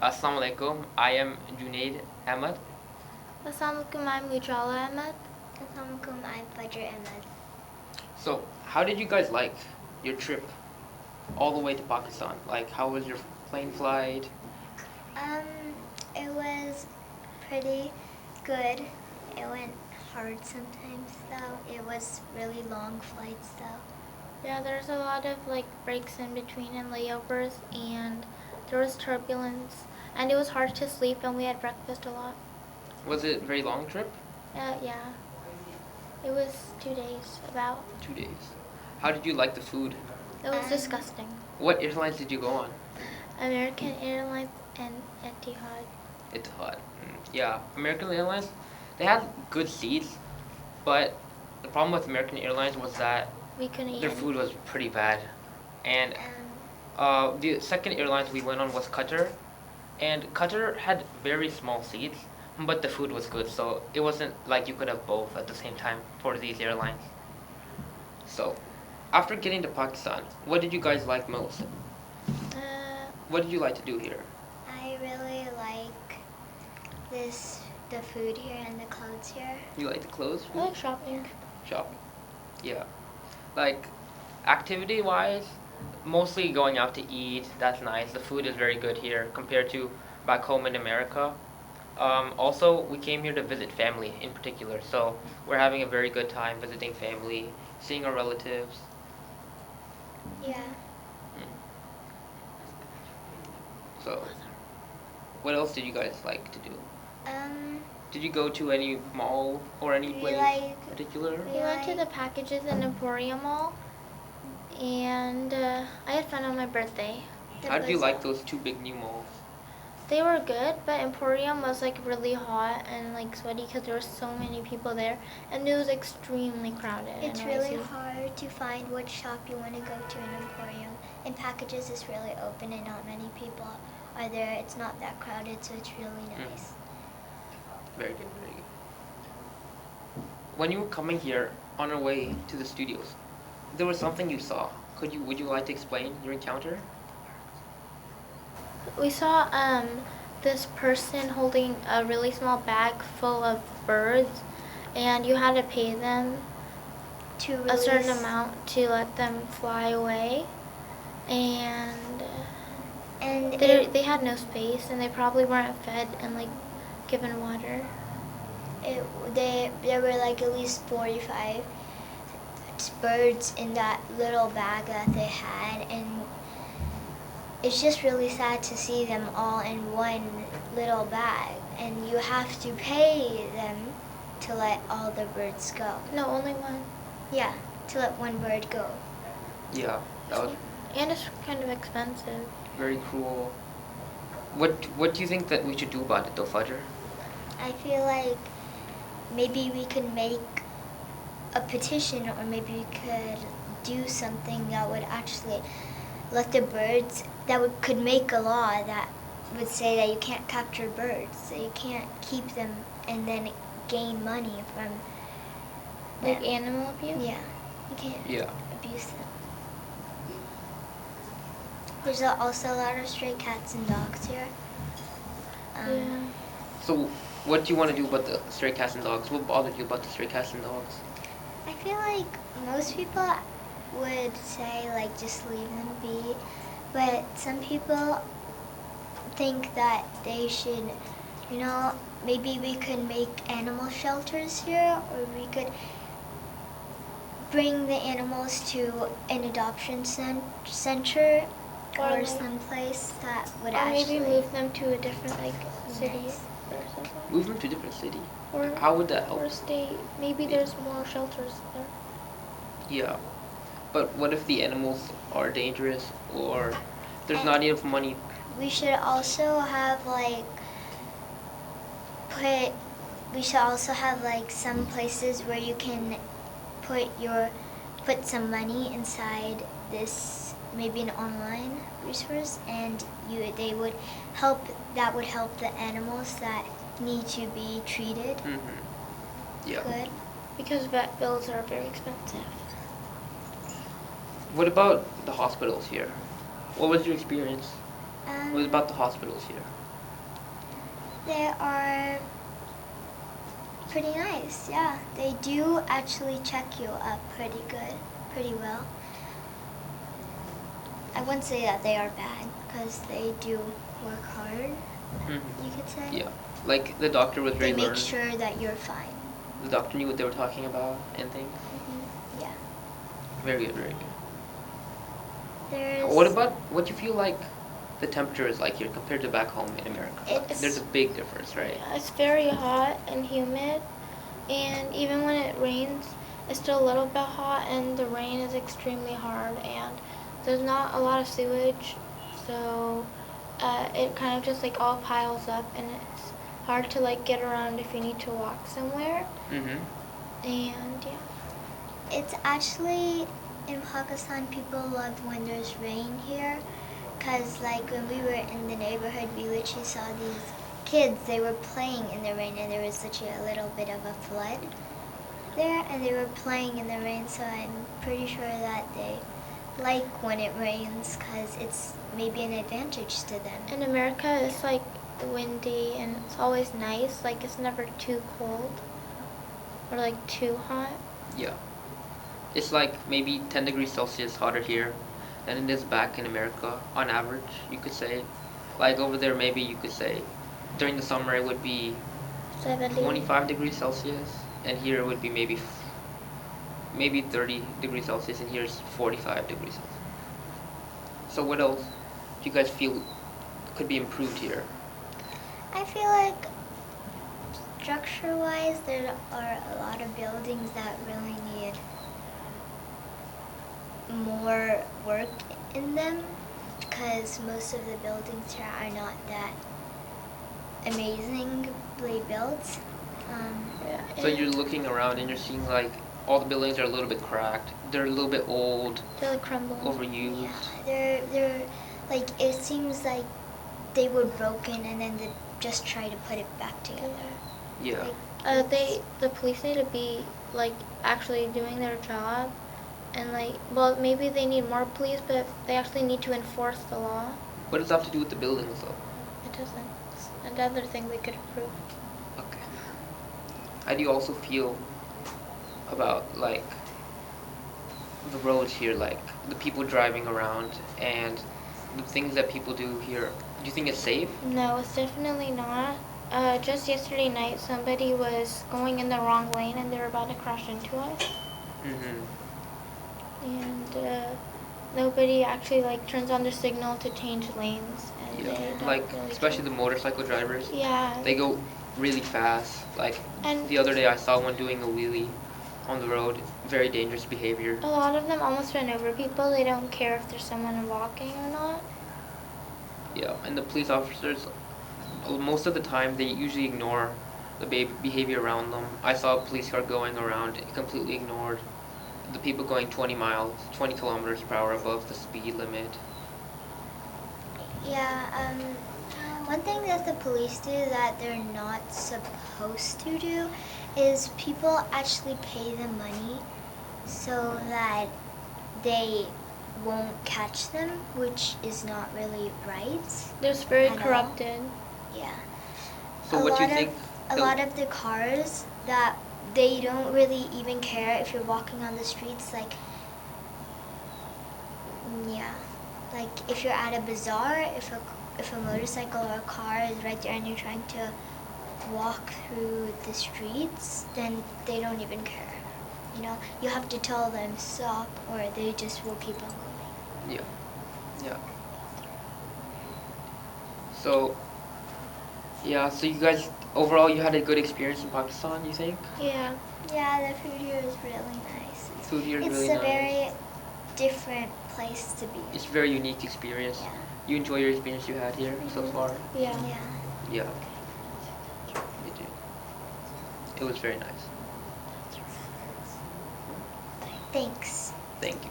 Assalamu alaikum. I am Junaid Ahmed. Assalamualaikum, I'm Ujala Ahmed. Assalamualaikum, I'm Fajar Ahmed. So, how did you guys like your trip all the way to Pakistan? Like, how was your plane flight? It was pretty good. It went hard sometimes though. It was really long flights though. Yeah, there's a lot of breaks in between and layovers, and there was turbulence, and it was hard to sleep, and we had breakfast a lot. Was it a very long trip? Yeah. It was 2 days, about. 2 days. How did you like the food? It was disgusting. What airlines did you go on? American Airlines and Etihad. Etihad. Yeah, American Airlines, they had good seats, but the problem with American Airlines was that We couldn't eat their food was pretty bad. And the second airlines we went on was Qatar, and Qatar had very small seats, but the food was good, so it wasn't like you could have both at the same time for these airlines. So, after getting to Pakistan, what did you guys like most? What did you like to do here? I really like the food here and the clothes here. You like the clothes? I like shopping. Shopping. Yeah. Like, activity-wise, mostly going out to eat. That's nice. The food is very good here compared to back home in America. Also, we came here to visit family in particular, so we're having a very good time visiting family, seeing our relatives. Yeah. So, what else did you guys like to do? Um, Did you go to any mall or any We place like- in particular? We went to the Packages and Emporium Mall, and I had fun on my birthday. How did you like those two big new malls? They were good, but Emporium was really hot and sweaty because there were so many people there, and it was extremely crowded. It's and really noisy. hard to find which shop you want to go to in Emporium. And Packages is really open and not many people are there. It's not that crowded, so it's really nice. Very good, very good. When you were coming here on our way to the studios, there was something you saw. Would you like to explain your encounter? We saw this person holding a really small bag full of birds, and you had to pay them To a certain release- amount to let them fly away, and And they had no space, and they probably weren't fed and given water. there were at least 45 birds in that little bag that they had, and it's just really sad to see them all in one little bag, and you have to pay them to let all the birds go. No, only one. Yeah, to let one bird go. Yeah, that was And it's kind of expensive. very cruel. What do you think that we should do about it though, Fajar? I feel like maybe we could make a petition, or maybe we could do something that would actually let the birds, could make a law that would say that you can't capture birds, that you can't keep them and then gain money from them. Animal abuse? Yeah, you can't Yeah. abuse them. There's also a lot of stray cats and dogs here. Yeah. So, what do you want to do about the stray cats and dogs? What bothered you about the stray cats and dogs? I feel like most people would say just leave them be, but some people think that they should, maybe we could make animal shelters here, or we could bring the animals to an adoption center or someplace that would Or actually maybe move them to a different city Nice. or something. Move them to a different city. Or How would that help? or state. Maybe there's more shelters there. Yeah. But what if the animals are dangerous, or there's not enough money? We should also have some places where you can put some money inside this, maybe an online resource, and that would help the animals that need to be treated Yeah. good. Because vet bills are very expensive. What about the hospitals here? What was your experience? What Um, about the hospitals here? They are pretty nice, yeah. They do actually check you up pretty well. I wouldn't say that they are bad because they do work hard, you could say. Yeah, like the doctor was very They make learned. sure that you're fine. The doctor knew what they were talking about and things. Yeah. Very good, very good. There's What about what you feel like the temperature is like here compared to back home in America? There's a big difference, right? Yeah, it's very hot and humid, and even when it rains, it's still a little bit hot, and the rain is extremely hard, and there's not a lot of sewage, so it kind of just like all piles up, and it's hard to like get around if you need to walk somewhere. Mm-hmm. And yeah. It's actually, in Pakistan, people love when there's rain here. Because, like, when we were in the neighborhood, we literally saw these kids. They were playing in the rain, and there was literally a little bit of a flood there. And they were playing in the rain, so I'm pretty sure that they like when it rains because it's maybe an advantage to them. In America, it's like windy, and it's always nice. Like, it's never too cold or like too hot. Yeah. It's like maybe 10 degrees Celsius hotter here than it is back in America on average, you could say. Like over there, maybe you could say during the summer it would be 70. 25 degrees Celsius, and here it would be maybe 30 degrees Celsius, and here's 45 degrees Celsius. So what else do you guys feel could be improved here? I feel like structure-wise, there are a lot of buildings that really need more work in them because most of the buildings here are not that amazingly built. So you're looking around and you're seeing like all the buildings are a little bit cracked. They're a little bit old, They're like crumbling. overused. Yeah, they're like, it seems like they were broken and then they just try to put it back together. Yeah. Like, The police need to be like actually doing their job, and like, well, maybe they need more police, but they actually need to enforce the law. What does that have to do with the buildings though? It doesn't. It's another thing we could improve. Okay. How do you also feel about like the roads here, like the people driving around and the things that people do here? Do you think it's safe? No, it's definitely not. Just yesterday night, somebody was going in the wrong lane and they were about to crash into us. And nobody actually like turns on their signal to change lanes. And Yeah. they don't Like really especially the motorcycle drivers. Yeah. They go really fast. Like And the other day I saw one doing a wheelie on the road. Very dangerous behavior. a lot of them almost run over people. They don't care if there's someone walking or not. Yeah, and the police officers, most of the time, they usually ignore the behavior around them. I saw a police car going around, it completely ignored the people going 20 kilometers per hour above the speed limit. yeah, one thing that the police do that they're not supposed to do is people actually pay them money so that they won't catch them, which is not really right. There's very At all. corrupted. Yeah. So what do you think? A lot of the cars that they don't really even care if you're walking on the streets, like, yeah, like if you're at a bazaar, if a motorcycle or a car is right there and you're trying to walk through the streets, then they don't even care. You know, you have to tell them stop, or they just will keep on going. Yeah. So, yeah, so you guys, overall, you had a good experience in Pakistan, you think? Yeah. Yeah, the food here is really nice. Food here is It's really a nice. very different place to be. It's a very unique experience. Yeah. You enjoy your experience you had here so far? Yeah. Yeah. Yeah. Me too. It was very nice. Thanks. Thank you.